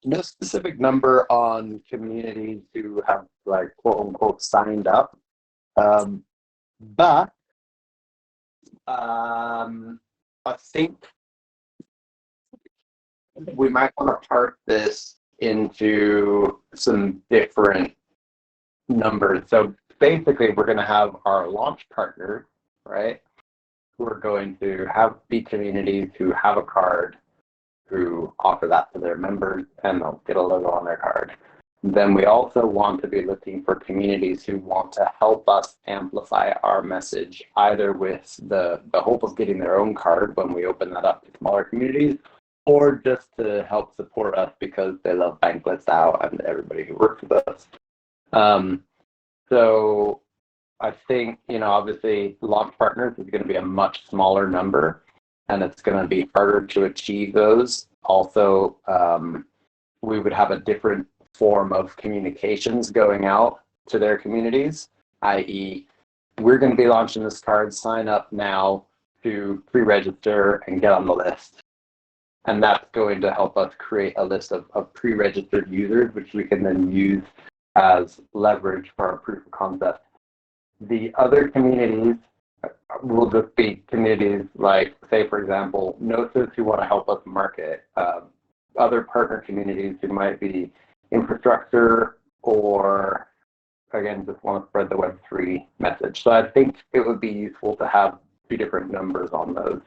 No specific number on communities who have like quote unquote signed up. But I think we might want to part this into some different numbers. So basically, we're going to have our launch partners, right? Who are going to be communities who have a card, who offer that to their members, and they'll get a logo on their card. Then we also want to be looking for communities who want to help us amplify our message, either with the hope of getting their own card when we open that up to smaller communities, or just to help support us because they love Bankless out and everybody who works with us. So I think, obviously launch partners is going to be a much smaller number, and it's going to be harder to achieve those. Also, we would have a different form of communications going out to their communities, i.e., we're going to be launching this card, sign up now to pre-register and get on the list. And that's going to help us create a list of pre-registered users, which we can then use as leverage for our proof of concept. The other communities will just be communities like, say, for example, Gnosis, who want to help us market, other partner communities who might be infrastructure, or, again, just want to spread the Web3 message. So I think it would be useful to have two different numbers on those.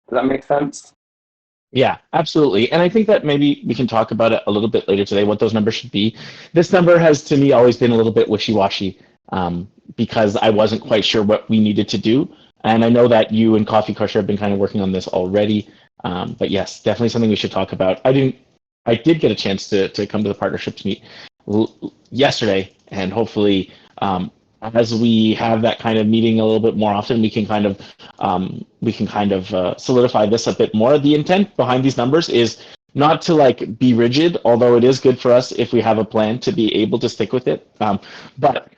Does that make sense? Yeah, absolutely. And I think that maybe we can talk about it a little bit later today, what those numbers should be. This number has, to me, always been a little bit wishy-washy because I wasn't quite sure what we needed to do. And I know that you and Coffee Crusher have been kind of working on this already. But yes, definitely something we should talk about. I did get a chance to come to the partnerships meet yesterday, and hopefully as we have that kind of meeting a little bit more often, we can kind of solidify this a bit more. The intent behind these numbers is not to like be rigid, although it is good for us if we have a plan to be able to stick with it. But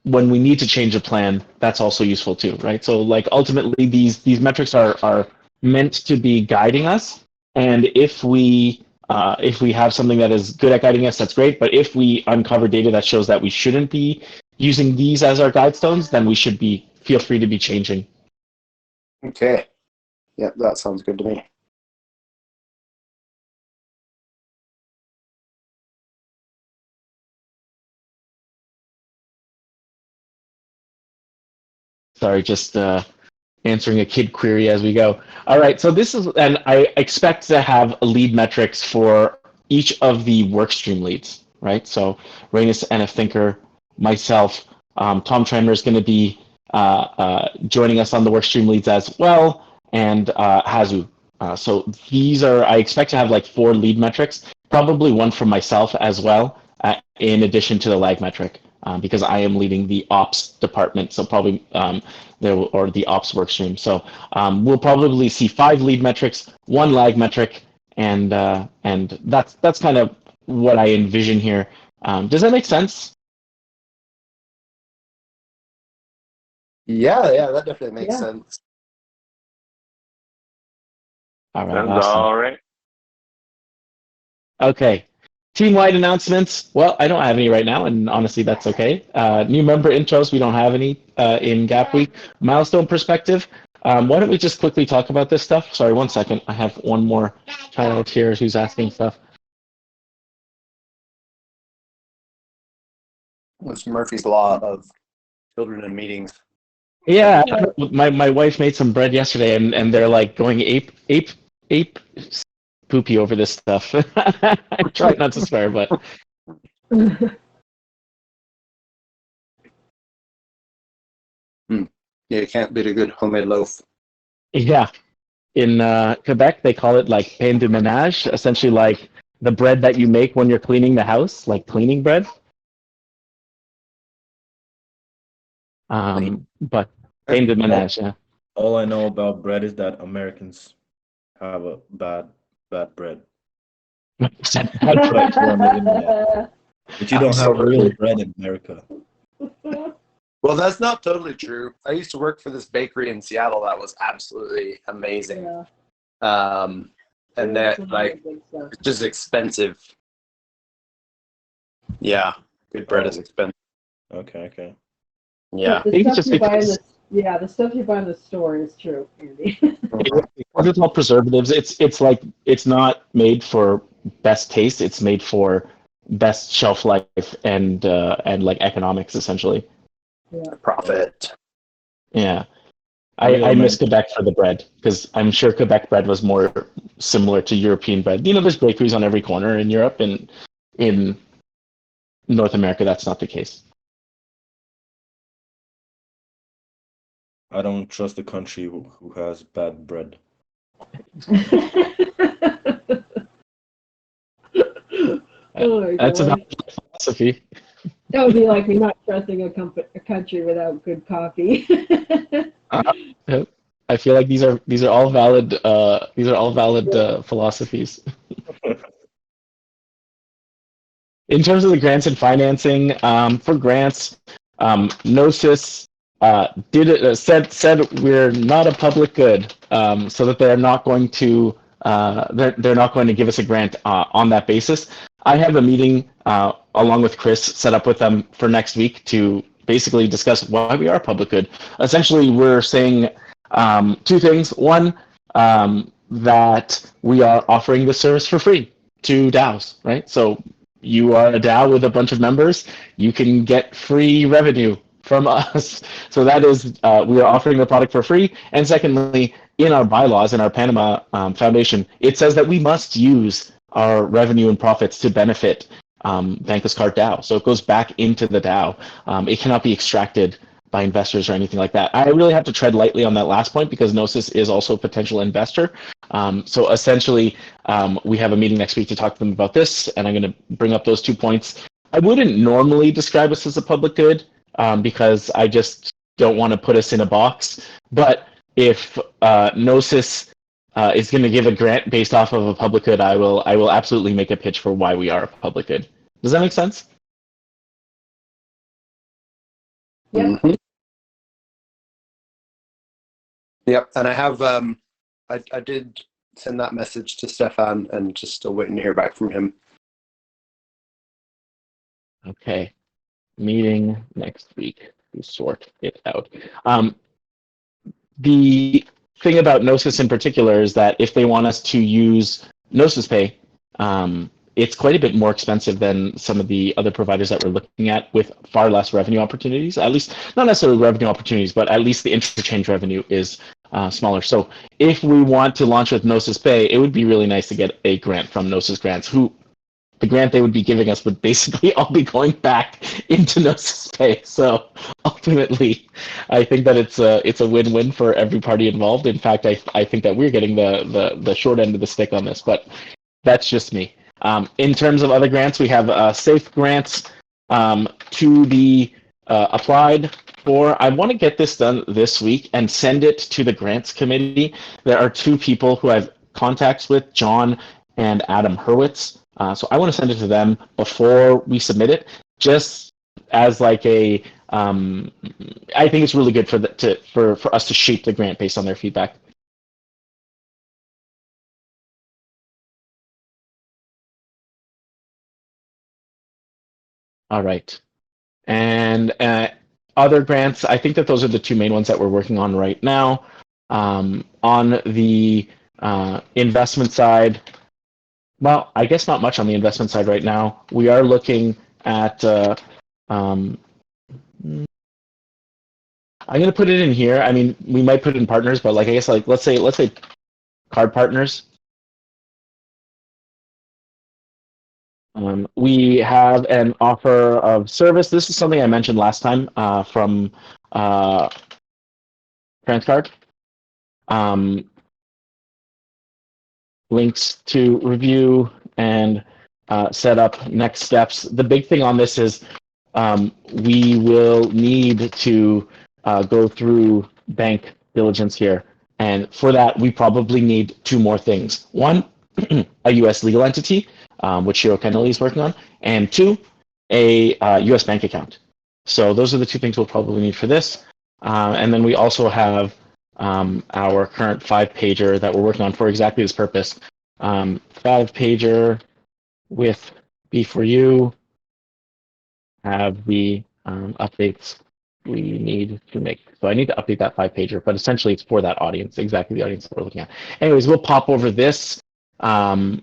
when we need to change a plan, that's also useful too, right? So like ultimately these metrics are meant to be guiding us, and if we have something that is good at guiding us, that's great. But if we uncover data that shows that we shouldn't be using these as our guidestones, then we should feel free to be changing. Okay. Yep, that sounds good to me. Sorry, just answering a kid query as we go. All right, so this is, and I expect to have lead metrics for each of the workstream leads, right? So Rainus, NF Thinker, myself, Tom Trenmer is going to be joining us on the workstream leads as well, and Hazu. So these are, I expect to have like 4 lead metrics, probably one for myself as well, in addition to the lag metric. Because I am leading the ops department, so probably or the ops workstream. So we'll probably see 5 lead metrics, 1 lag metric, and that's kind of what I envision here. Does that make sense? Yeah, that definitely makes sense. All right, Sounds awesome. all right. Okay. Team-wide announcements. Well, I don't have any right now, and honestly, that's okay. New member intros, we don't have any in Gap Week. Milestone perspective. Why don't we just quickly talk about this stuff? Sorry, 1 second. I have one more child here who's asking stuff. It's Murphy's Law of children in meetings. Yeah, my wife made some bread yesterday, and they're like going ape poopy over this stuff. I try not to swear, but Yeah, you can't beat a good homemade loaf. yeah. In Quebec, they call it like pain de ménage, essentially like the bread that you make when you're cleaning the house, like cleaning bread. But pain de ménage, yeah. All I know about bread is that Americans have a bad bread. But you don't have real bread in America. Well, that's not totally true. I used to work for this bakery in Seattle that was absolutely amazing. and that like Good stuff. it's just expensive. Yeah, good bread is expensive. Okay. Yeah. But I think the it's stuff just you buy in because- the stuff you buy in the store is true, Andy. Because it's all preservatives. It's like it's not made for best taste. It's made for best shelf life and like economics essentially. Yeah. Profit. Yeah, Only I miss American- Quebec for the bread because I'm sure Quebec bread was more similar to European bread. You know, there's bakeries on every corner in Europe, and in North America, that's not the case. I don't trust the country who has bad bread. Oh my That's a God. valid philosophy. That would be like me not trusting a country without good coffee. I feel like these are all valid philosophies. In terms of the grants and financing, for grants, Gnosis said we're not a public good, so that they're not going to they're not going to give us a grant on that basis. I have a meeting along with Chris set up with them for next week to basically discuss why we are a public good. Essentially, we're saying two things. One, that we are offering the service for free to DAOs, right? So you are a DAO with a bunch of members, you can get free revenue from us. So that is, we are offering the product for free. And secondly, in our bylaws, in our Panama Foundation, it says that we must use our revenue and profits to benefit Bankless Card DAO. So it goes back into the DAO. It cannot be extracted by investors or anything like that. I really have to tread lightly on that last point because Gnosis is also a potential investor. So essentially, we have a meeting next week to talk to them about this, and I'm going to bring up those 2 points. I wouldn't normally describe us as a public good because I just don't want to put us in a box. But if Gnosis is going to give a grant based off of a public good, I will absolutely make a pitch for why we are a public good. Does that make sense? Yep. Mhm. Yep. And I have I did send that message to Stefan and just still waiting to hear back from him. Okay. Meeting next week to sort it out. The thing about Gnosis in particular is that if they want us to use Gnosis Pay, it's quite a bit more expensive than some of the other providers that we're looking at with far less revenue opportunities, at least not necessarily revenue opportunities, but at least the interchange revenue is smaller. So if we want to launch with Gnosis Pay, it would be really nice to get a grant from Gnosis Grants, who the grant they would be giving us would basically all be going back into Gnosis Pay. So ultimately, I think that it's a win-win for every party involved. In fact, I think that we're getting the short end of the stick on this, but that's just me. In terms of other grants, we have safe grants to be applied for. I want to get this done this week and send it to the grants committee. There are 2 people who I've contacts with, John and Adam Hurwitz. So I want to send it to them before we submit it, just as like a. I think it's really good for us to shape the grant based on their feedback. All right, and other grants. I think that those are the 2 main ones that we're working on right now. On the investment side. Well, I guess not much on the investment side right now. We are looking at. I'm going to put it in here. I mean, we might put it in partners, but like I guess like let's say card partners. We have an offer of service. This is something I mentioned last time from Transcard. Links to review and set up next steps. The big thing on this is we will need to go through bank diligence here. And for that, we probably need 2 more things. 1, a U.S. legal entity, which Shiro Kennelly is working on, and 2, a U.S. bank account. So those are the 2 things we'll probably need for this. And then we also have our current 5-pager that we're working on for exactly this purpose. 5-pager with B4U, have the updates we need to make. So I need to update that 5-pager, but essentially it's for that audience, exactly the audience that we're looking at. Anyways, we'll pop over this and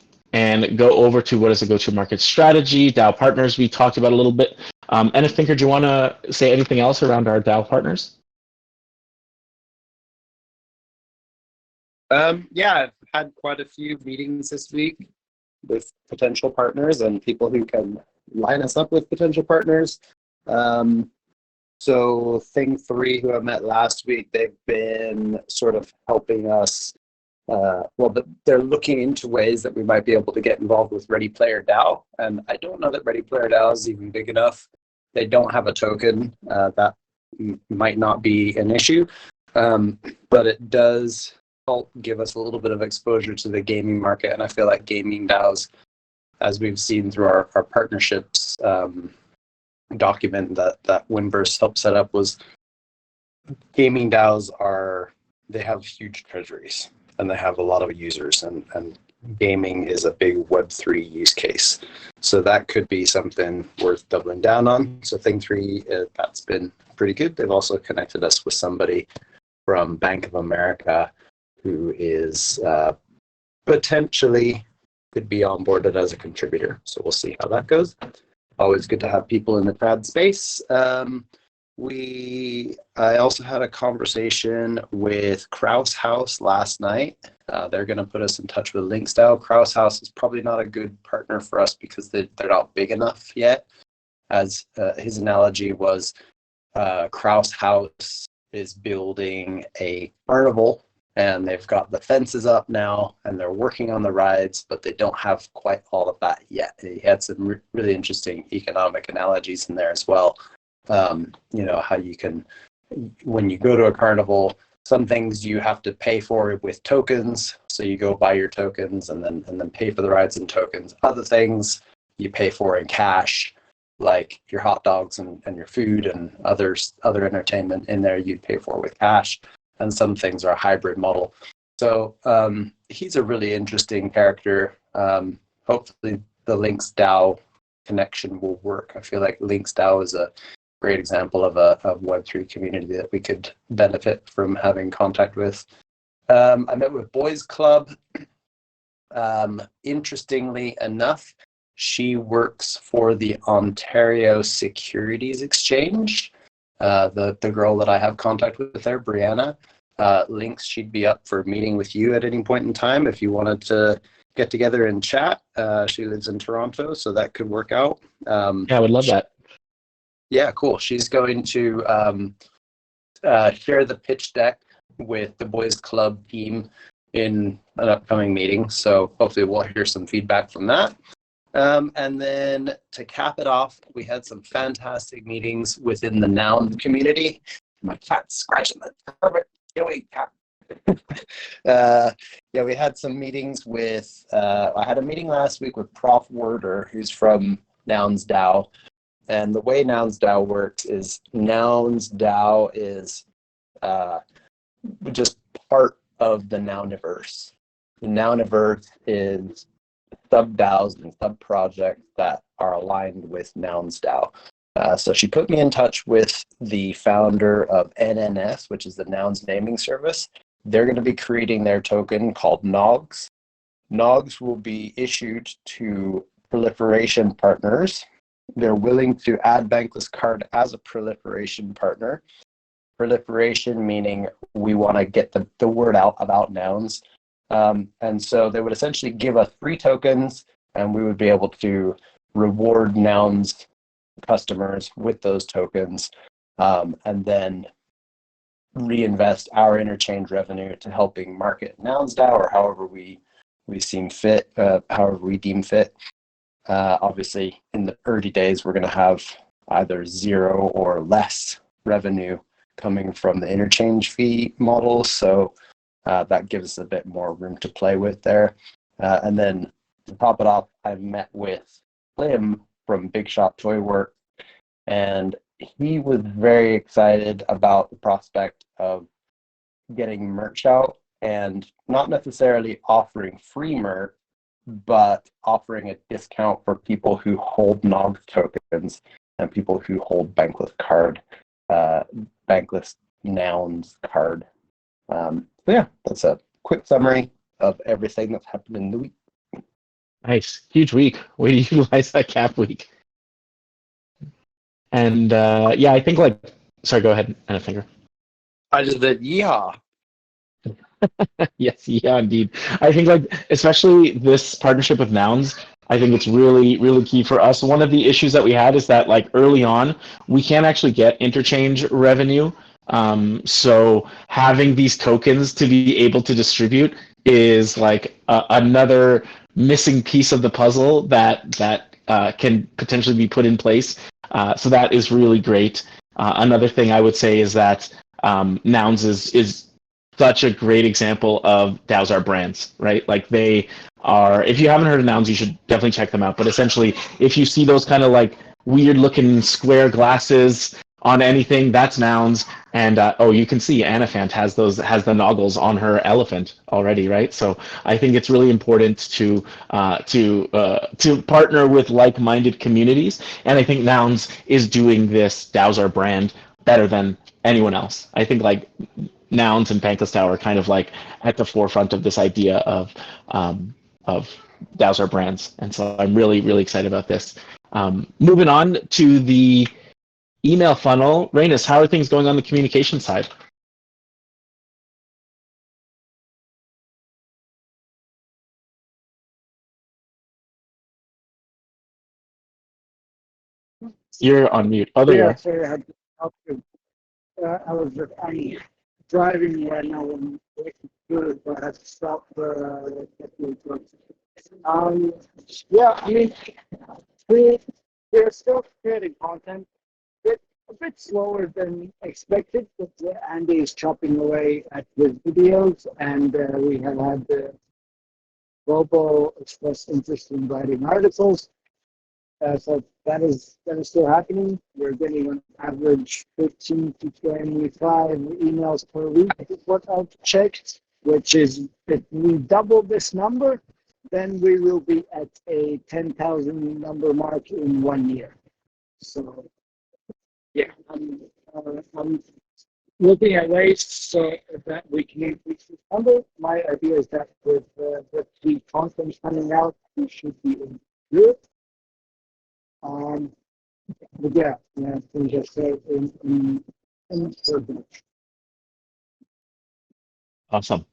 go over to what is the go-to-market strategy, DAO partners we talked about a little bit. And if Thinker, do you want to say anything else around our DAO partners? Yeah, I've had quite a few meetings this week with potential partners and people who can line us up with potential partners. So Thing 3, who I met last week, they've been sort of helping us. They're looking into ways that we might be able to get involved with Ready Player DAO. And I don't know that Ready Player DAO is even big enough. They don't have a token. That might not be an issue. But it does help give us a little bit of exposure to the gaming market. And I feel like gaming DAOs, as we've seen through our partnerships document that Winverse helped set up, was gaming DAOs they have huge treasuries and they have a lot of users, and gaming is a big Web3 use case. So that could be something worth doubling down on. So Thing 3, that's been pretty good. They've also connected us with somebody from Bank of America who is potentially could be onboarded as a contributor. So we'll see how that goes. Always good to have people in the trad space. I also had a conversation with Kraus House last night. They're going to put us in touch with LinksDAO. Kraus House is probably not a good partner for us because they're not big enough yet. As his analogy was, Kraus House is building a carnival, and they've got the fences up now, and they're working on the rides, but they don't have quite all of that yet. He had some really interesting economic analogies in there as well. How you can, when you go to a carnival, some things you have to pay for with tokens. So you go buy your tokens and then pay for the rides in tokens. Other things you pay for in cash, like your hot dogs and your food and other entertainment in there you'd pay for with cash. And some things are a hybrid model. So he's a really interesting character. Hopefully the LinksDAO connection will work. I feel like LinksDAO is a great example of a Web3 community that we could benefit from having contact with. I met with Boys Club. Interestingly enough, she works for the Ontario Securities Exchange. The girl that I have contact with there, Brianna, links, she'd be up for meeting with you at any point in time if you wanted to get together and chat. She lives in Toronto, so that could work out. Yeah, I would love that. Yeah, cool. She's going to share the pitch deck with the Boys Club team in an upcoming meeting. So hopefully we'll hear some feedback from that. And then to cap it off, we had some fantastic meetings within the Noun community. My cat's scratching the carpet. Cat. We had some meetings with, I had a meeting last week with Prof. Werder, who's from Nouns DAO. And the way Nouns DAO works is Nouns DAO is just part of the Nouniverse. The Nouniverse is sub-DAOs and sub-projects that are aligned with Nouns DAO. So she put me in touch with the founder of NNS, which is the Nouns Naming Service. They're going to be creating their token called NOGS. NOGS will be issued to proliferation partners. They're willing to add Bankless Card as a proliferation partner. Proliferation meaning we want to get the word out about nouns. And so they would essentially give us free tokens, and we would be able to reward Nouns customers with those tokens, and then reinvest our interchange revenue to helping market Nouns DAO, or however we seem fit, however we deem fit. Obviously, in the early days, we're going to have either zero or less revenue coming from the interchange fee model. So that gives us a bit more room to play with there. And then to top it off, I met with Slim from Big Shop Toy Work, and he was very excited about the prospect of getting merch out and not necessarily offering free merch, but offering a discount for people who hold NOG tokens and people who hold Bankless Card, Bankless Nouns card. So yeah, that's a quick summary of everything that's happened in the week. Nice. Huge week. Way to utilize that cap week. And yeah, I think sorry, go ahead, and a finger. I just said, yeehaw. Yes, yeah, indeed. I think especially this partnership with Nouns, I think it's really, really key for us. One of the issues that we had is that early on, we can't actually get interchange revenue. So having these tokens to be able to distribute is another missing piece of the puzzle that can potentially be put in place. So that is really great. Another thing I would say is that Nouns is such a great example of DAOs are brands, right? They are, if you haven't heard of Nouns, you should definitely check them out. But essentially, if you see those kind of weird looking square glasses on anything, that's Nouns. And you can see Anaphant has the noggles on her elephant already, right? So I think it's really important to partner with like-minded communities. And I think Nouns is doing this DAOs are brand better than anyone else. I think Nouns and Bankless DAO are kind of at the forefront of this idea of DAOs are brands, and so I'm really, really excited about this. Moving on to the email funnel, Rainus, how are things going on the communication side? You're on mute. Oh, there you are. Sorry, I'm driving right now and waiting good, but I have to stop. Yeah, I mean, we're still creating content. A bit slower than expected, but Andy is chopping away at his videos, and we have had Robo express interest in writing articles. So that is still happening. We're getting on average 15 to 25 emails per week, is what I've checked, which is if we double this number, then we will be at a 10,000 number mark in 1 year. So yeah, I'm looking at ways so that we can increase this number. My idea is that with the content coming out, we should be in good. But yeah, things just say in Awesome.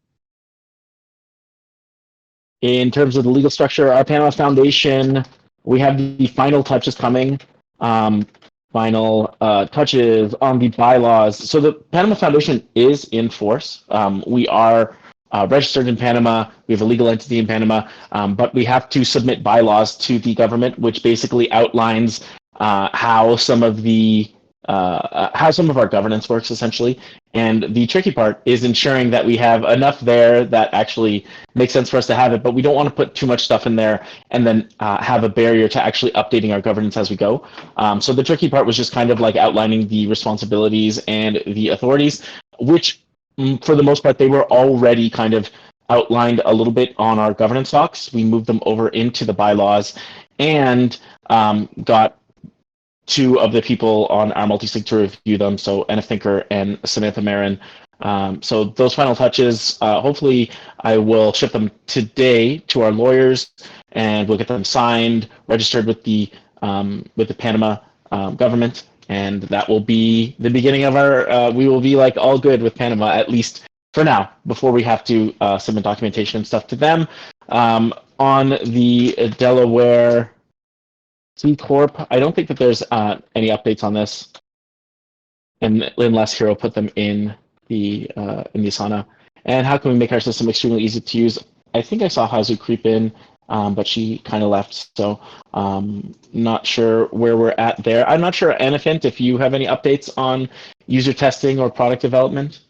In terms of the legal structure, our Panama Foundation, we have the final touches coming. Final touches on the bylaws. So the Panama Foundation is in force. We are registered in Panama. We have a legal entity in Panama, but we have to submit bylaws to the government, which basically outlines how some of our governance works, essentially. And the tricky part is ensuring that we have enough there that actually makes sense for us to have it, but we don't want to put too much stuff in there and then have a barrier to actually updating our governance as we go. So the tricky part was just kind of outlining the responsibilities and the authorities, which for the most part, they were already kind of outlined a little bit on our governance docs. We moved them over into the bylaws and got two of the people on our multi-sig to review them, so Anna Thinker and Samantha Marin. So those final touches, hopefully I will ship them today to our lawyers, and we'll get them signed, registered with the Panama government, and that will be the beginning of our, we will be all good with Panama, at least for now, before we have to submit documentation and stuff to them. On the Delaware C Corp, I don't think that there's any updates on this, and unless Hero put them in the Asana. And how can we make our system extremely easy to use? I think I saw Hazu creep in, but she kind of left, so not sure where we're at there. I'm not sure, Anaphant, if you have any updates on user testing or product development.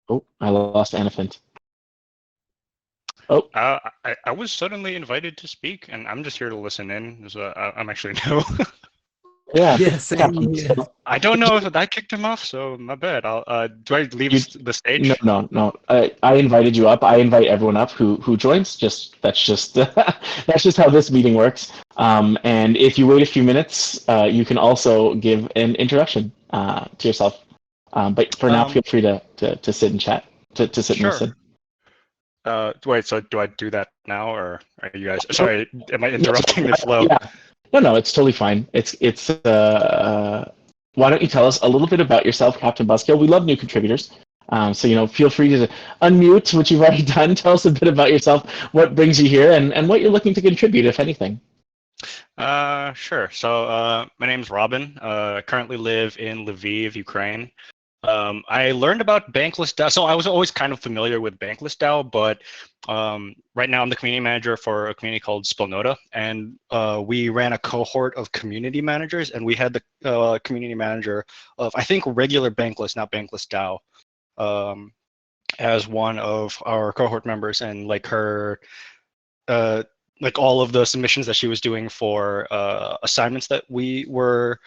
Oh, I lost Anaphant. Oh, I was suddenly invited to speak, and I'm just here to listen in. So I'm actually new. Yeah. Yeah, same Captain here. Bastill. I don't know if I kicked him off, so my bad. Do I leave the stage? No. I invited you up. I invite everyone up who joins. That's just that's just how this meeting works. And if you wait a few minutes, you can also give an introduction to yourself. But for now, feel free to sit and chat, to sit Sure. and listen. Wait, so do I do that now, or are you guys? Sorry, am I interrupting the flow? Yeah. No, it's totally fine. It's. Why don't you tell us a little bit about yourself, Captain Buskill? We love new contributors. So feel free to unmute what you've already done. Tell us a bit about yourself, what brings you here, and what you're looking to contribute, if anything. Sure. So my name's Robin. Currently live in Lviv, Ukraine. I learned about Bankless DAO. So I was always kind of familiar with Bankless DAO, but right now I'm the community manager for a community called Spilnota, and we ran a cohort of community managers, and we had the community manager of, I think, regular Bankless, not Bankless DAO, as one of our cohort members, and like her, like all of the submissions that she was doing for assignments that we were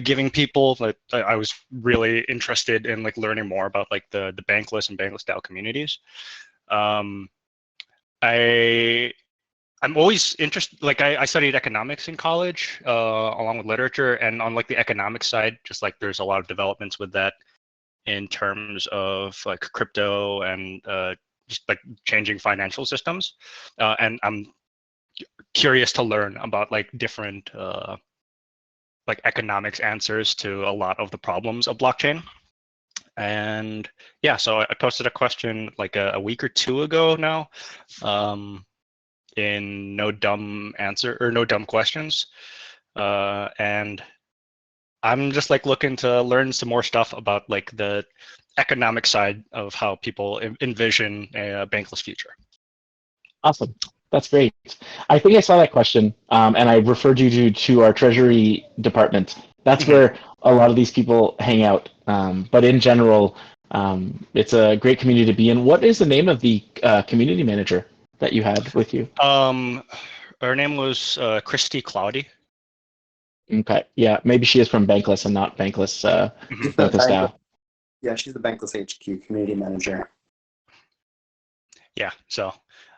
giving people. Like, I was really interested in like learning more about like the Bankless and Bankless DAO communities. I'm always interested. Like I studied economics in college along with literature, and on like the economic side, just like there's a lot of developments with that in terms of like crypto and just like changing financial systems. And I'm curious to learn about like different like economics answers to a lot of the problems of blockchain. And yeah, so I posted a question like a week or two ago now in No Dumb Answer or No Dumb Questions, and I'm just like looking to learn some more stuff about like the economic side of how people envision a bankless future. Awesome. That's great. I think I saw that question, and I referred you to our Treasury department. That's where a lot of these people hang out. But in general, it's a great community to be in. What is the name of the community manager that you had with you? Her name was Christy Cloudy. Okay. Yeah, maybe she is from Bankless and not Bankless DAO. Yeah, she's the Bankless HQ community manager. Yeah, so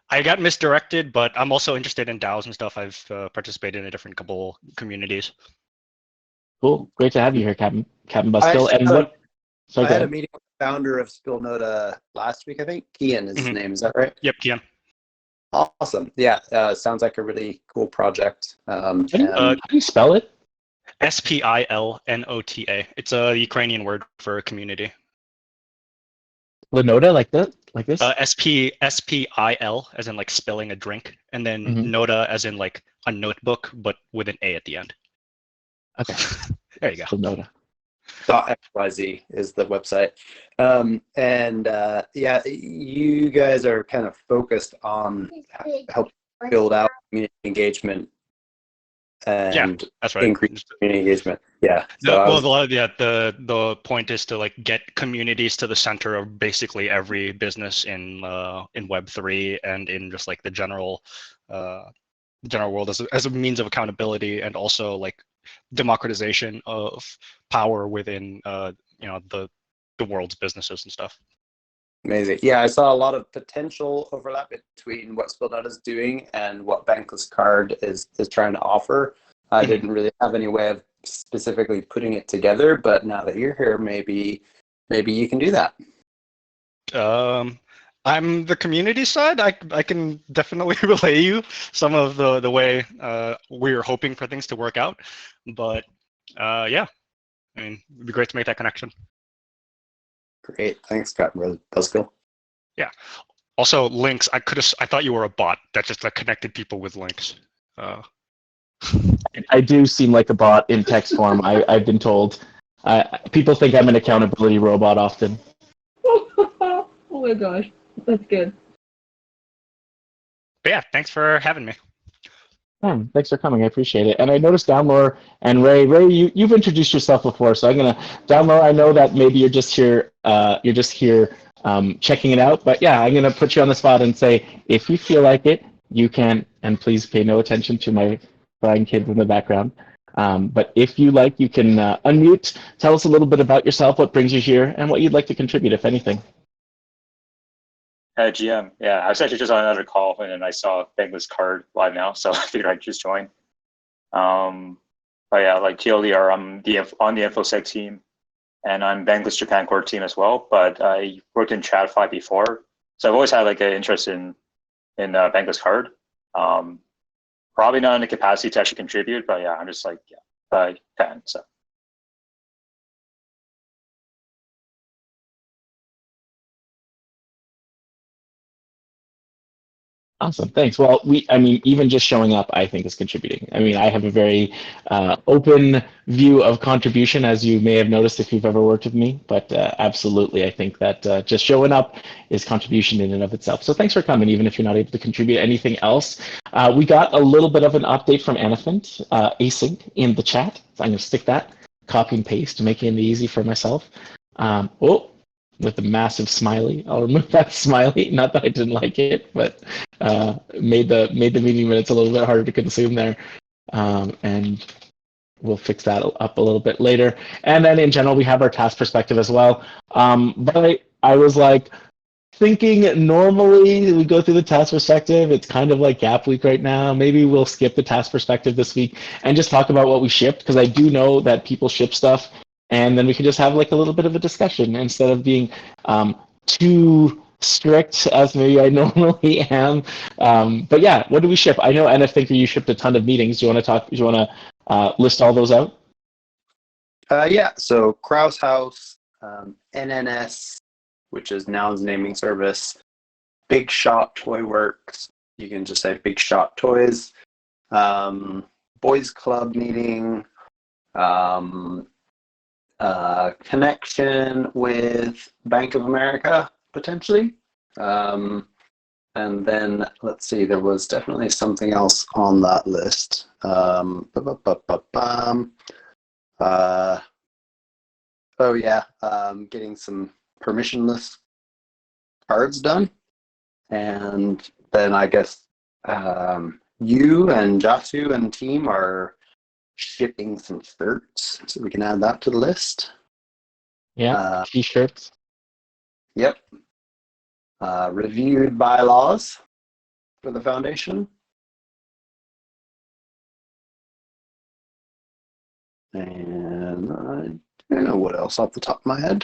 I got misdirected, but I'm also interested in DAOs and stuff. I've participated in a different couple communities. Cool. Great to have you here, Captain Buskill. And what? I had a meeting with the founder of Spilnota last week, I think. Kian is his name. Is that right? Yep, Kian. Awesome. Yeah, sounds like a really cool project. How do you spell it? Spilnota. It's a Ukrainian word for a community. Spilnota, like that, like this? Spil, as in like spilling a drink, and then nota as in like a notebook, but with an A at the end. Okay. There you go. Spilnota. .xyz is the website. Yeah, you guys are kind of focused on help build out community engagement and that's right. increase community engagement. Yeah. So the point is to like get communities to the center of basically every business in Web3 and in just like the general world as a means of accountability, and also like democratization of power within the world's businesses and stuff. Amazing. Yeah, I saw a lot of potential overlap between what Spilnota is doing and what Bankless Card is trying to offer. I didn't really have any way of specifically putting it together, but now that you're here, maybe you can do that. I'm the community side. I can definitely relay you some of the way we're hoping for things to work out. But yeah, I mean, it'd be great to make that connection. Great, thanks, Captain Buskill. Yeah. Also, links. I thought you were a bot that just connected people with links. I do seem like a bot in text form. I've been told. People think I'm an accountability robot often. Oh my gosh, that's good. But yeah, thanks for having me. Thanks for coming. I appreciate it. And I noticed Downloader and Ray. Ray, you've introduced yourself before, so I'm gonna Downloader. I know that maybe you're just here. Checking it out. But yeah, I'm gonna put you on the spot and say, if you feel like it, you can. And please pay no attention to my crying kids in the background. But if you like, you can unmute, tell us a little bit about yourself, what brings you here, and what you'd like to contribute, if anything. GM, yeah, I was actually just on another call and then I saw Bankless Card live now, so I figured I'd just join. But yeah, like TLDR, I'm on the InfoSec team, and I'm Bankless Japan Core team as well. But I worked in TradFi before, so I've always had like an interest in Bankless Card. Probably not in the capacity to actually contribute, but yeah, I'm just like fan. So. Awesome, thanks. Well, I mean, even just showing up, I think is contributing. I mean, I have a very open view of contribution, as you may have noticed if you've ever worked with me, but absolutely, I think that just showing up is contribution in and of itself. So thanks for coming, even if you're not able to contribute anything else. We got a little bit of an update from Elephant async in the chat. So I'm gonna stick that, copy and paste, making it easy for myself. With a massive smiley. I'll remove that smiley. Not that I didn't like it, but made the meeting minutes a little bit harder to consume there. And we'll fix that up a little bit later. And then in general, we have our task perspective as well. But I was like thinking normally we go through the task perspective. It's kind of like Gap Week right now. Maybe we'll skip the task perspective this week and just talk about what we shipped, because I do know that people ship stuff. And then we can just have like a little bit of a discussion instead of being too strict as maybe I normally am. But yeah, what do we ship? I know NF Thinker, you shipped a ton of meetings. Do you want to talk? Do you want to list all those out? Yeah. So Krause House, NNS, which is Nouns Naming Service, Big Shot Toy Works. You can just say Big Shot Toys. Boys Club meeting. Connection with Bank of America, potentially. And then, let's see, there was definitely something else on that list. Getting some permissionless cards done. And then I guess you and Jasu and team are shipping some shirts, so we can add that to the list. Yeah, t-shirts. Yep. Reviewed bylaws for the foundation. And I don't know what else off the top of my head.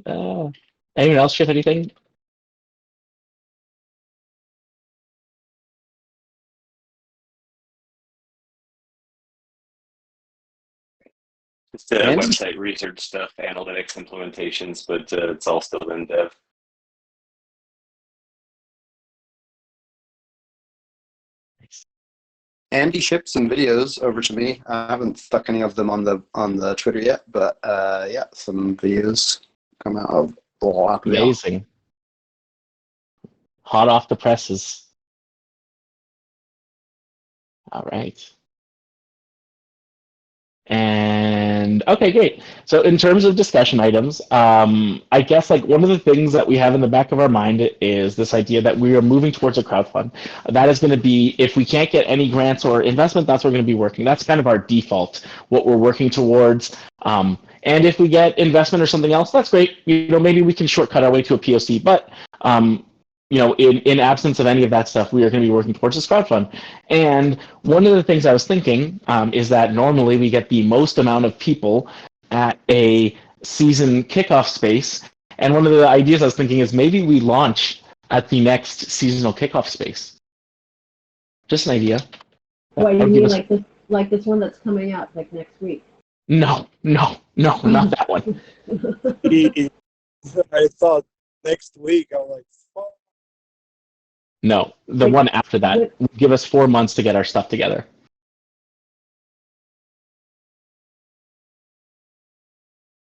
Anyone else ship anything? Just website research stuff, analytics implementations, but it's all still in dev. Andy shipped some videos over to me. I haven't stuck any of them on the Twitter yet, but yeah, some videos come out of Latvia. Amazing. Hot off the presses. All right. And okay, great. So in terms of discussion items, I guess like one of the things that we have in the back of our mind is this idea that we are moving towards a crowdfund. That is going to be, if we can't get any grants or investment, that's where we're going to be working. That's kind of our default, what we're working towards. And if we get investment or something else, that's great. You know, maybe we can shortcut our way to a POC, but you know, in absence of any of that stuff, we are going to be working towards this crowdfund. And one of the things I was thinking is that normally we get the most amount of people at a season kickoff space. And one of the ideas I was thinking is maybe we launch at the next seasonal kickoff space. Just an idea. What you mean, like this one that's coming up, like next week? No, not that one. I thought next week. I'm like, fuck. No, the one after that. Give us 4 months to get our stuff together.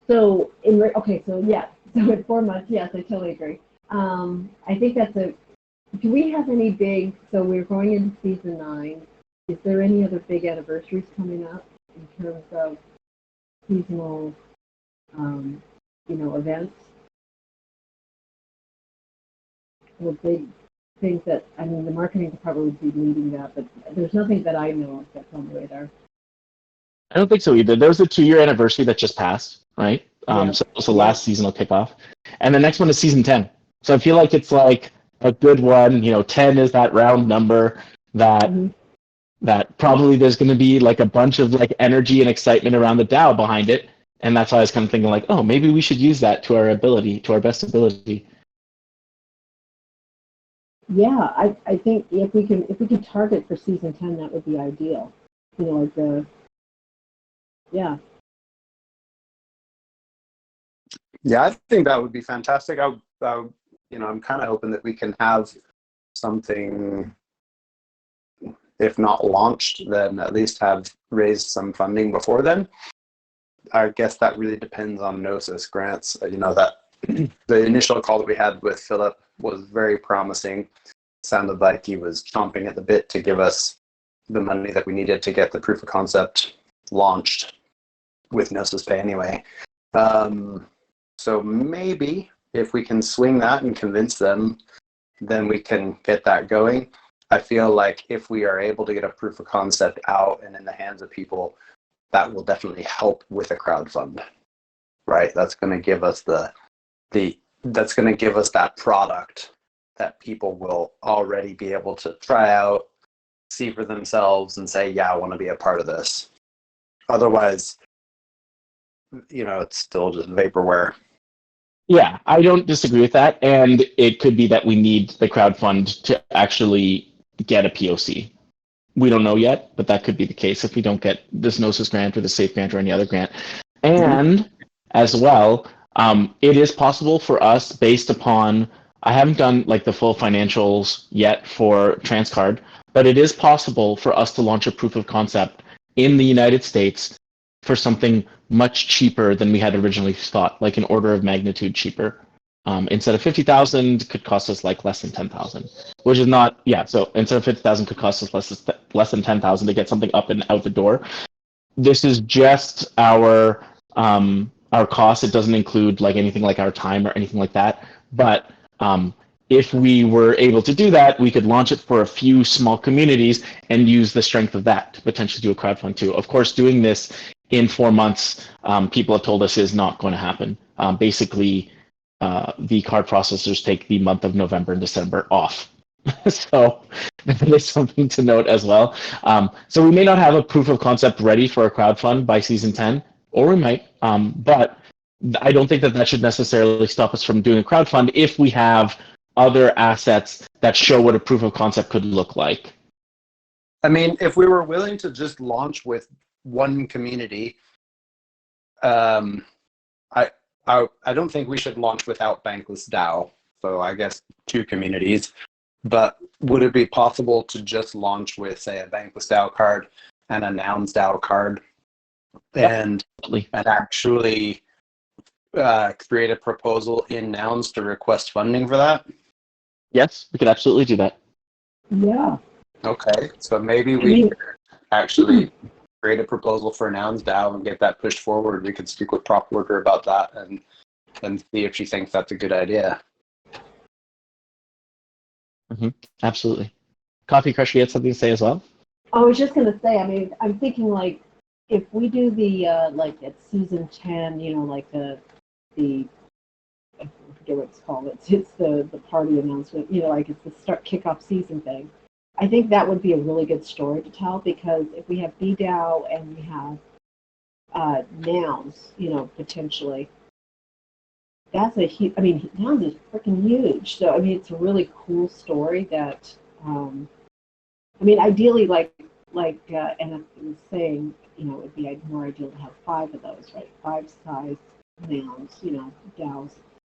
So so in 4 months, yes, I totally agree. I think that's do we have any big, so we're going into season 9. Is there any other big anniversaries coming up in terms of seasonal, events? Or big think that, I mean, the marketing department would be leading that, but there's nothing that I know of that's on the radar. I don't think so either. There was a 2-year anniversary that just passed, right? Yeah. So last seasonal kickoff, and the next one is season 10. So I feel like it's like a good one. 10 is that round number that that probably there's going to be like a bunch of like energy and excitement around the DAO behind it, and that's why I was kind of thinking like, oh, maybe we should use that to our best ability. Yeah, I think if we can target for season 10, that would be ideal. Like yeah. Yeah, I think that would be fantastic. I'm kind of hoping that we can have something, if not launched, then at least have raised some funding before then. I guess that really depends on Gnosis grants. That the initial call that we had with Philip was very promising. Sounded like he was chomping at the bit to give us the money that we needed to get the proof of concept launched with Gnosis Pay anyway. So maybe if we can swing that and convince them, then we can get that going. I feel like if we are able to get a proof of concept out and in the hands of people, that will definitely help with a crowdfund, right? That's going to give us that's going to give us that product that people will already be able to try out, see for themselves, and say, yeah, I want to be a part of this. Otherwise, it's still just vaporware. Yeah, I don't disagree with that, and it could be that we need the crowdfund to actually get a POC. We don't know yet, but that could be the case if we don't get this Gnosis grant or the SAFE grant or any other grant. And as well, it is possible for us, based upon, I haven't done like the full financials yet for Transcard, but it is possible for us to launch a proof of concept in the United States for something much cheaper than we had originally thought, like an order of magnitude cheaper. Instead of 50,000, could cost us like less than 10,000, which is not, yeah. So instead of 50,000, could cost us less than 10,000 to get something up and out the door. This is just our cost. It doesn't include like anything like our time or anything like that. But if we were able to do that, we could launch it for a few small communities and use the strength of that to potentially do a crowdfund too. Of course, doing this in 4 months, people have told us is not going to happen. Basically, the card processors take the month of November and December off. So that is something to note as well. So we may not have a proof of concept ready for a crowdfund by season 10, or we might, but I don't think that should necessarily stop us from doing a crowdfund if we have other assets that show what a proof of concept could look like. I mean, if we were willing to just launch with one community, I don't think we should launch without Bankless DAO. So I guess 2 communities. But would it be possible to just launch with, say, a Bankless DAO card and a Nouns DAO card, and actually create a proposal in Nouns to request funding for that? Yes, we could absolutely do that. Yeah. Okay, so maybe we could actually create a proposal for Nouns DAO and get that pushed forward. We could speak with Prop Worker about that and see if she thinks that's a good idea. Absolutely. Coffee Crush, you had something to say as well? I was just going to say, I mean, I'm thinking like if we do the like at season 10, like the I forget what it's called. It's the party announcement. Like it's the kickoff season thing. I think that would be a really good story to tell, because if we have BDAO and we have Nouns, potentially, that's a huge. I mean, Nouns is freaking huge. So I mean, it's a really cool story that. I mean, ideally, like Anna was saying, it'd be more ideal to have 5 of those, right? 5 size Nouns, DAOs.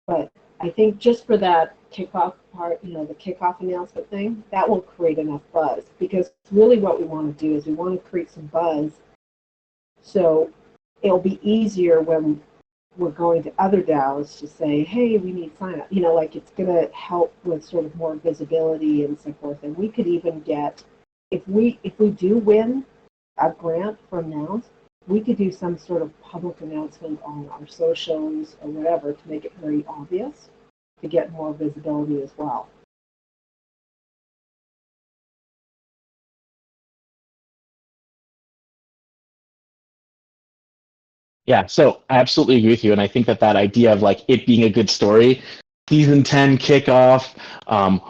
But I think just for that kickoff part, the kickoff announcement thing, that will create enough buzz, because really what we want to do is we want to create some buzz, so it'll be easier when we're going to other DAOs to say, hey, we need sign up. Like it's going to help with sort of more visibility and so forth. And we could even get, if we do win a grant from Nouns, we could do some sort of public announcement on our socials or whatever to make it very obvious, to get more visibility as well. Yeah, so I absolutely agree with you, and I think that that idea of like it being a good story, season 10 kickoff,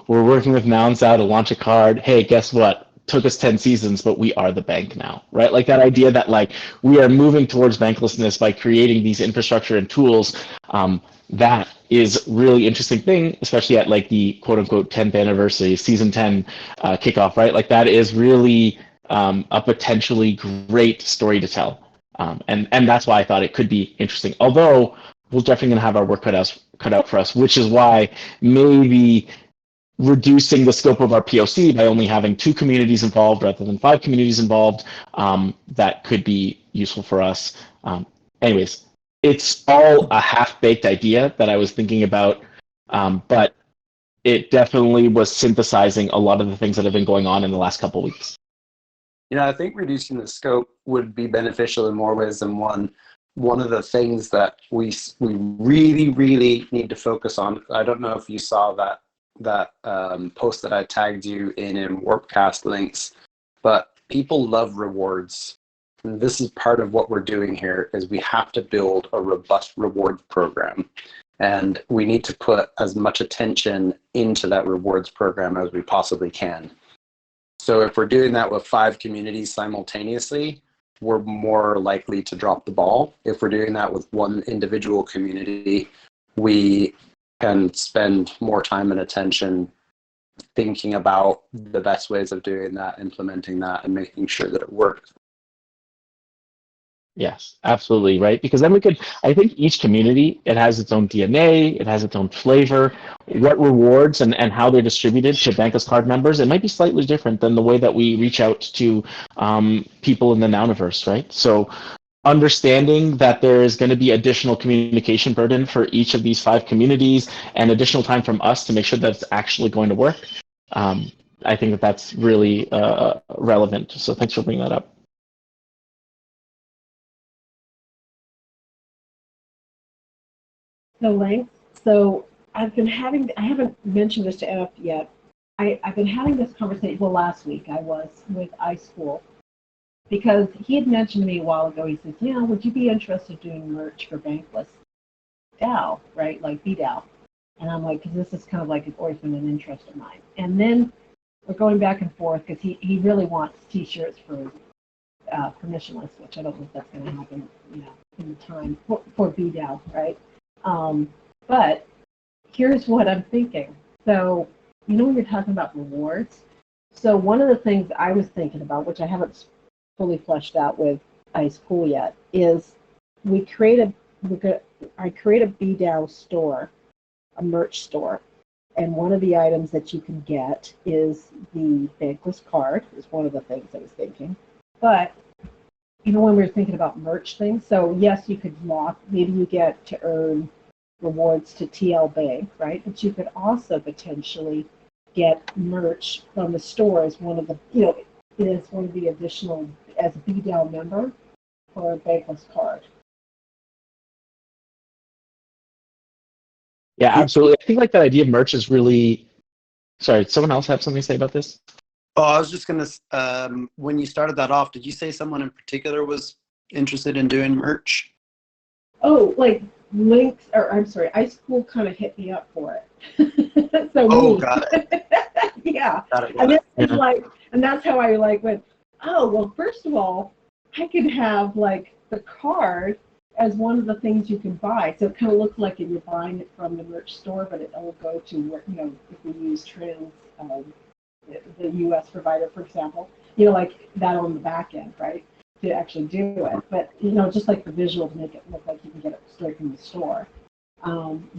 we're working with Nouns Out to launch a card. Hey, guess what? Took us 10 seasons, but we are the bank now, right? Like that idea that like we are moving towards banklessness by creating these infrastructure and tools. That is really interesting thing, especially at like the quote unquote 10th anniversary, season 10 kickoff, right? Like that is really a potentially great story to tell. And that's why I thought it could be interesting. Although we're definitely going to have our work cut out for us, which is why maybe reducing the scope of our POC by only having 2 communities involved rather than 5 communities involved, that could be useful for us. Anyways, it's all a half-baked idea that I was thinking about, but it definitely was synthesizing a lot of the things that have been going on in the last couple of weeks. I think reducing the scope would be beneficial in more ways than one. One of the things that we really need to focus on. I don't know if you saw that post that I tagged you in Warpcast links, but people love rewards. And this is part of what we're doing here. Is we have to build a robust rewards program, and we need to put as much attention into that rewards program as we possibly can. So if we're doing that with 5 communities simultaneously, we're more likely to drop the ball. If we're doing that with one individual community, we can spend more time and attention thinking about the best ways of doing that, implementing that, and making sure that it works. Yes, absolutely, right? Because then we could, I think each community, it has its own DNA, it has its own flavor. What rewards and how they're distributed to Bankless Card members, it might be slightly different than the way that we reach out to people in the Nouniverse, right? So understanding that there is going to be additional communication burden for each of these 5 communities and additional time from us to make sure that it's actually going to work. I think that that's really relevant. So thanks for bringing that up. So length. So I haven't mentioned this to F yet. I've been having this conversation, well, last week I was with iSchool, because he had mentioned to me a while ago, he says, would you be interested in doing merch for Bankless DAO, right? Like BDAO. And I'm like, because this is kind of like always been an interest of mine. And then we're going back and forth because he really wants t-shirts for permissionless, which I don't know if that's going to happen, in the time for BDAO, right? But here's what I'm thinking. So, when you're talking about rewards, so one of the things I was thinking about, which I haven't fully fleshed out with iSchool yet, is I create a BDAO store, a merch store, and one of the items that you can get is the Bankless Card, is one of the things I was thinking. But when we were thinking about merch things, so yes, you could maybe you get to earn rewards to TL Bank, right? But you could also potentially get merch from the store as one of the, is one of the additional, as a BDAO member for a Bankless Card. Yeah, absolutely. I think like that idea of merch is really. Sorry, someone else have something to say about this? Oh, I was just going to, when you started that off, did you say someone in particular was interested in doing merch? Oh, like links, or I'm sorry, iSchool kind of hit me up for it. Got it. Yeah. Got it. And it's like, and that's how I went, oh, well, first of all, I could have like the card as one of the things you can buy. So it kind of looks like you're buying it from the merch store, but it'll go to where, if we use the US provider, for example, like that on the back end, right? To actually do it. But, just like the visual to make it look like you can get it straight from the store.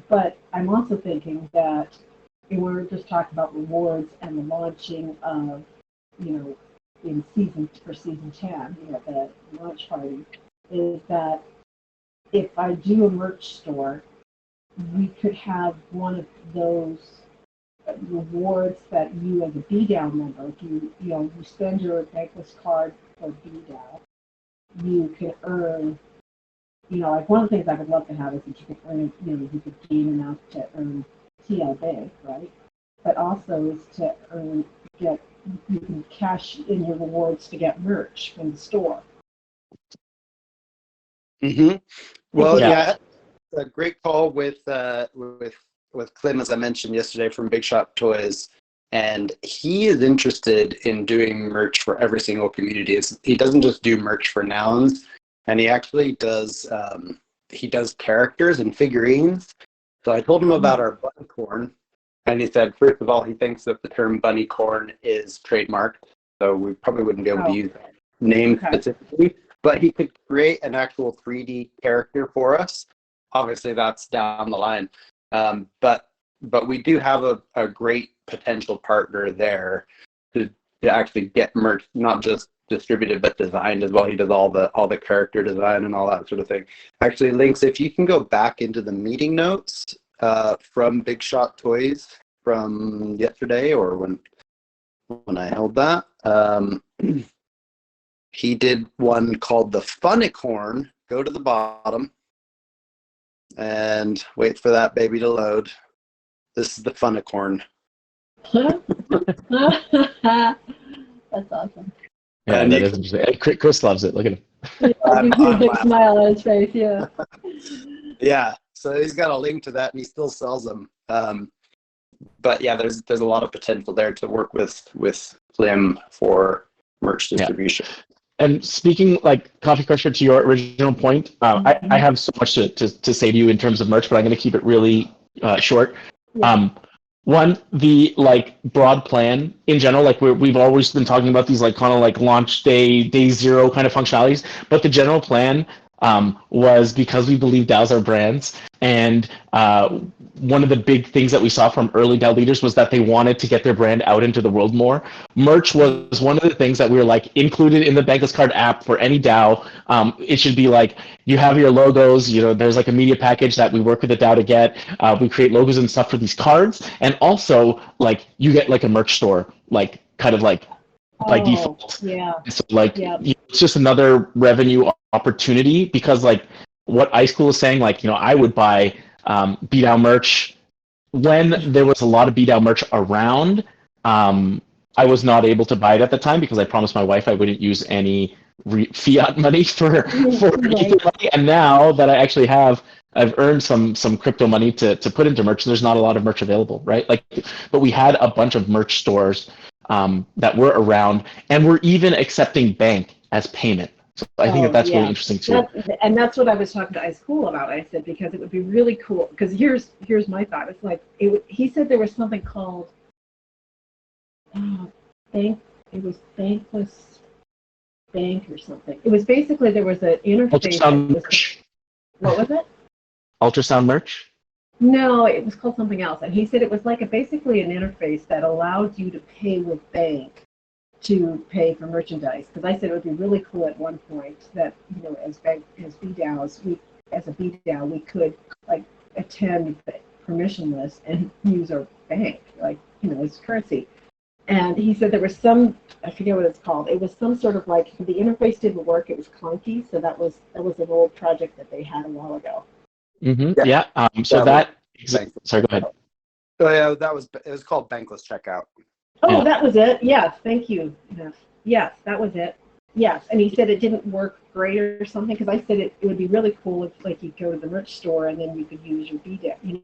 But I'm also thinking that we were just talking about rewards and the launching of, in season 10, the launch party, is that if I do a merch store, we could have one of those rewards that you as a BDAO member, if you spend your Bankless Card for BDAO, you can earn, like one of the things I would love to have is that you could earn, you could gain enough to earn TL Bank, right? But also is to you can cash in your rewards to get merch from the store. Mm-hmm. Well, Yeah. yeah, a great call with Clem, as I mentioned yesterday from Big Shot Toys, and he is interested in doing merch for every single community. He doesn't just do merch for nouns, and he actually does he does characters and figurines. So I told him about our bunny corn, and he said, first of all, he thinks that the term bunny corn is trademarked, so we probably wouldn't be able to use that name Okay. specifically. But he could create an actual 3D character for us. Obviously, that's down the line. But we do have a great potential partner there to actually get merch, not just distributed but designed as well. He does all the character design and all that sort of thing. Actually, Links, if you can go back into the meeting notes from Big Shot Toys from yesterday or when I held that. He did one called the Funicorn. Go to the bottom and wait for that baby to load. This is the Funicorn. That's awesome. Yeah, And that you is interesting. Chris loves it. Look at him. Yeah, you see a big laughing. smile on his face, yeah. Yeah, so he's got a link to that, and he still sells them. But yeah, there's a lot of potential there to work with Slim for merch distribution. And speaking like Coffee Crusher, to your original point, I have so much to say to you in terms of merch, but I'm going to keep it really short. Yeah. One, the like broad plan in general, like we've always been talking about these like kind of like launch day zero kind of functionalities, but the general plan was because we believe DAOs are brands, and one of the big things that we saw from early DAO leaders was that they wanted to get their brand out into the world more. Merch was one of the things that we were like included in the Bankless Card app for any DAO. It should be like you have your logos, there's like a media package that we work with the DAO to get. We create logos and stuff for these cards, and also like you get like a merch store, like kind of like by default. Yeah. So like Yeah. it's just another revenue opportunity, because like what iSchool is saying, like I would buy BDAO merch when there was a lot of BDAO merch around. I was not able to buy it at the time because I promised my wife I wouldn't use any fiat money for ether money, and now that I actually I've earned some crypto money to put into merch. There's not a lot of merch available, right? Like, but we had a bunch of merch stores that were around, and we're even accepting bank as payment. So I think that's really interesting too. That's what I was talking to iSchool about. I said, because it would be really cool. Because here's my thought. It's like he said there was something called bank. It was Bankless Bank or something. It was basically there was an interface. Ultrasound merch. What was it? Ultrasound merch. No, it was called something else. And he said it was like basically an interface that allowed you to pay with bank to pay for merchandise. Because I said it would be really cool at one point that, as BDAOs, as a BDAO, we could like attend permissionless and use our bank, like, as currency. And he said there was some, I forget what it's called. It was some sort of like, the interface didn't work. It was clunky. So that was an old project that they had a while ago. Mm-hmm. Yeah. Sorry, go ahead. Oh yeah, it was called Bankless Checkout. Oh, that was it. Yes, thank you. Yes, that was it. Yes, and he said it didn't work great or something, because I said it would be really cool if like you go to the merch store and then you could use your BDAO.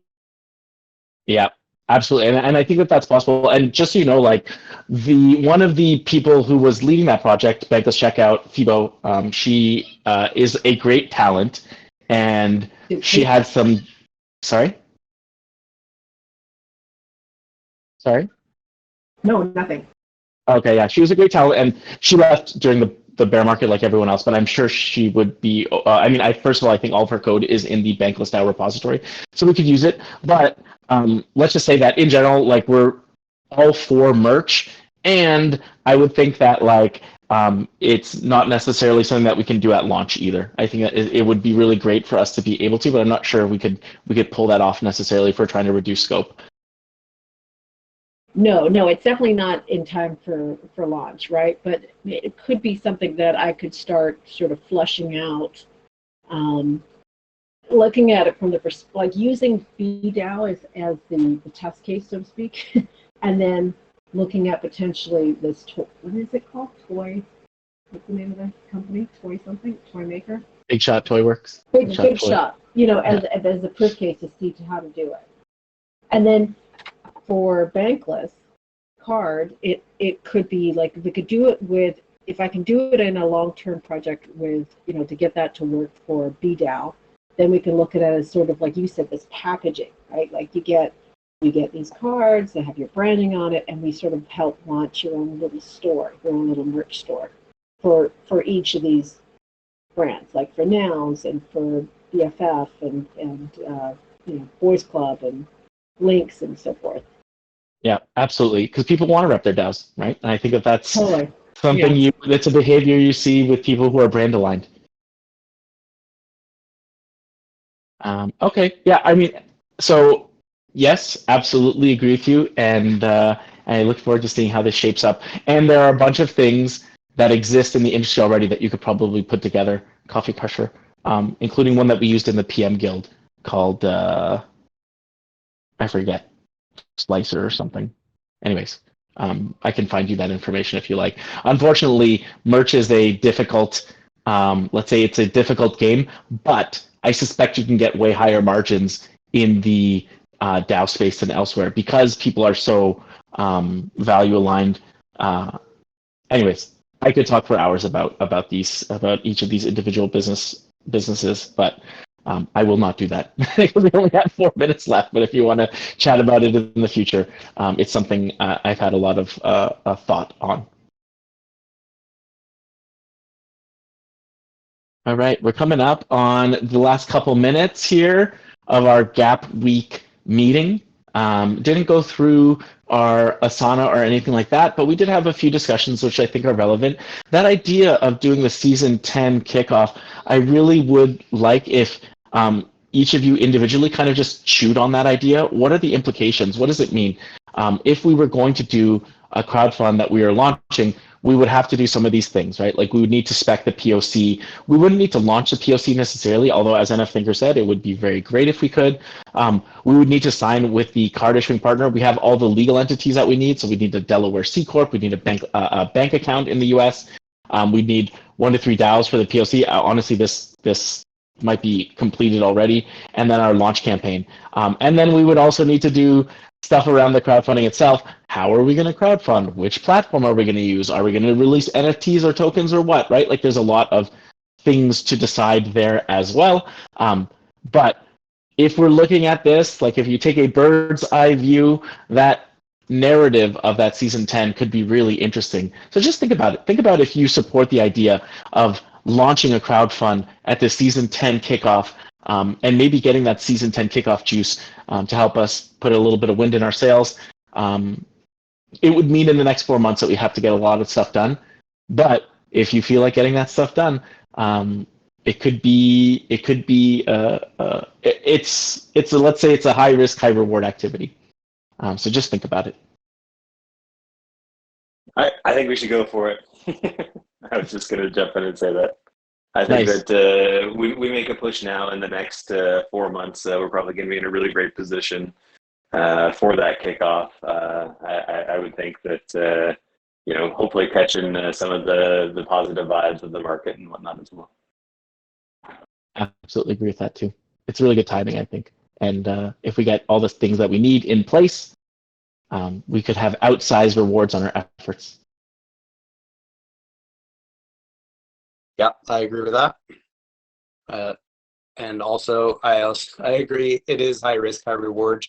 Yeah, absolutely, and I think that's possible. And just so you know, like one of the people who was leading that project, Bankless Checkout, Fibo, she is a great talent, and she had some. Sorry. No, nothing. Okay, yeah, she was a great talent, and she left during the bear market like everyone else, but I'm sure she would be. First of all, I think all of her code is in the Bankless DAO repository, so we could use it. But let's just say that in general, like we're all for merch, and I would think that like it's not necessarily something that we can do at launch either. I think that it would be really great for us to be able to, but I'm not sure we could pull that off necessarily if we're trying to reduce scope. No, it's definitely not in time for launch, right? But it could be something that I could start sort of fleshing out, looking at it from the like using BDAO as the test case, so to speak, and then looking at potentially this what is it called? What's the name of the company? Toy something? Toy Maker? Big Shot Toy Works. Big Toy. shot, as a proof case to see how to do it. And then for Bankless Card, it could be like if we could do it with, if I can do it in a long-term project with, to get that to work for BDAO, then we can look at it as sort of like you said, this packaging, right? Like you get these cards that have your branding on it, and we sort of help launch your own little store, your own little merch store for each of these brands, like for Nouns and for BFF and Boys Club and Lynx and so forth. Yeah, absolutely. Because people want to rep their DAOs, right? And I think that's Totally. something that's a behavior you see with people who are brand aligned. Okay. Yeah. I mean, so yes, absolutely agree with you, and I look forward to seeing how this shapes up. And there are a bunch of things that exist in the industry already that you could probably put together. Coffee Crusher, including one that we used in the PM Guild called I forget, Slicer or something. Anyways, I can find you that information if you like. Unfortunately, merch is a difficult, let's say it's a difficult game, but I suspect you can get way higher margins in the DAO space than elsewhere because people are so value aligned. Anyways, I could talk for hours about each of these individual businesses, but I will not do that because we only have 4 minutes left. But if you want to chat about it in the future, it's something I've had a lot of thought on. All right, we're coming up on the last couple minutes here of our Gap Week meeting. Didn't go through our Asana or anything like that, but we did have a few discussions which I think are relevant. That idea of doing the season 10 kickoff, I really would like if each of you individually kind of just chewed on that idea. What are the implications? What does it mean? If we were going to do a crowdfund that we are launching, we would have to do some of these things, right? Like we would need to spec the POC. We wouldn't need to launch the POC necessarily, although as NF Thinker said, it would be very great if we could. We would need to sign with the card issuing partner. We have all the legal entities that we need. So we need a Delaware C Corp. We need a bank account in the US. We need 1 to 3 DAOs for the POC. Honestly, this might be completed already. And then our launch campaign. And then we would also need to do stuff around the crowdfunding itself. How are we going to crowdfund? Which platform are we going to use? Are we going to release NFTs or tokens or what, right? Like there's a lot of things to decide there as well. But if we're looking at this, like if you take a bird's eye view, that narrative of that season 10 could be really interesting. So just think about it. Think about if you support the idea of launching a crowdfund at the season 10 kickoff, and maybe getting that season 10 kickoff juice to help us put a little bit of wind in our sails. It would mean in the next 4 months that we have to get a lot of stuff done. But if you feel like getting that stuff done, let's say it's a high risk, high reward activity. So just think about it. I think we should go for it. I was just going to jump in and say that. I think Nice. that we make a push now in the next 4 months. We're probably going to be in a really great position for that kickoff. I would think that, hopefully catching some of the positive vibes of the market and whatnot as well. Absolutely agree with that too. It's really good timing, I think. And if we get all the things that we need in place, we could have outsized rewards on our efforts. Yeah, I agree with that. And also, I agree it is high risk, high reward.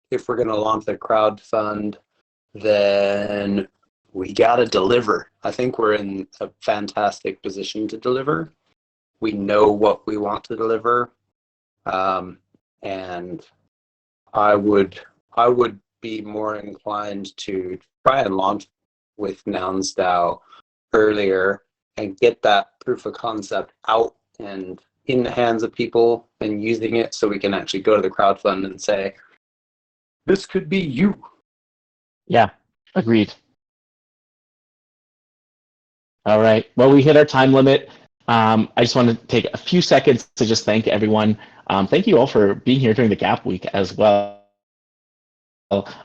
If we're going to launch the crowdfund, then we got to deliver. I think we're in a fantastic position to deliver. We know what we want to deliver. And I would be more inclined to try and launch with Nouns DAO earlier and get that proof of concept out and in the hands of people and using it so we can actually go to the crowdfund and say, this could be you. Yeah, agreed. All right. Well, we hit our time limit. I just want to take a few seconds to just thank everyone. Thank you all for being here during the Gap Week as well.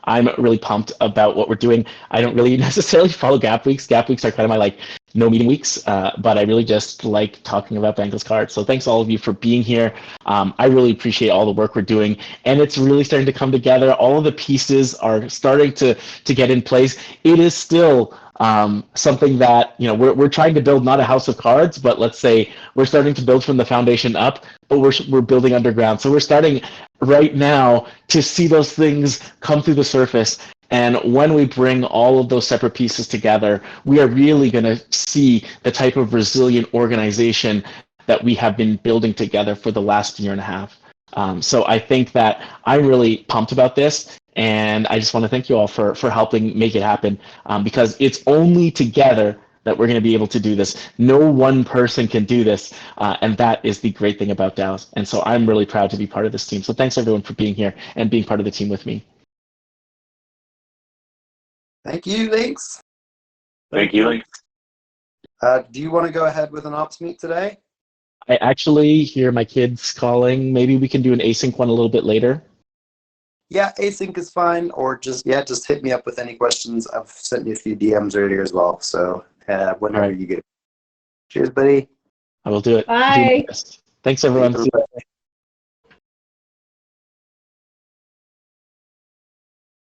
I'm really pumped about what we're doing. I don't really necessarily follow Gap Weeks. Gap Weeks are kind of my like no meeting weeks, but I really just like talking about Bankless Card. So thanks all of you for being here. I really appreciate all the work we're doing, and it's really starting to come together. All of the pieces are starting to get in place. It is still something that, you know, we're trying to build not a house of cards, but let's say we're starting to build from the foundation up, but we're building underground. So we're starting right now to see those things come through the surface. And when we bring all of those separate pieces together, we are really going to see the type of resilient organization that we have been building together for the last year and a half. So I think that I'm really pumped about this. And I just want to thank you all for helping make it happen, because it's only together that we're going to be able to do this. No one person can do this, and that is the great thing about DAOs. And so I'm really proud to be part of this team. So thanks everyone for being here and being part of the team with me. Thank you, Links. Thank you, Link. Do you want to go ahead with an ops meet today? I actually hear my kids calling. Maybe we can do an async one a little bit later. Yeah, async is fine, or just hit me up with any questions. I've sent you a few DMs earlier as well, so whenever right. you get it. Cheers, buddy. I will do it. Bye. Do my best. Thanks everyone. See you.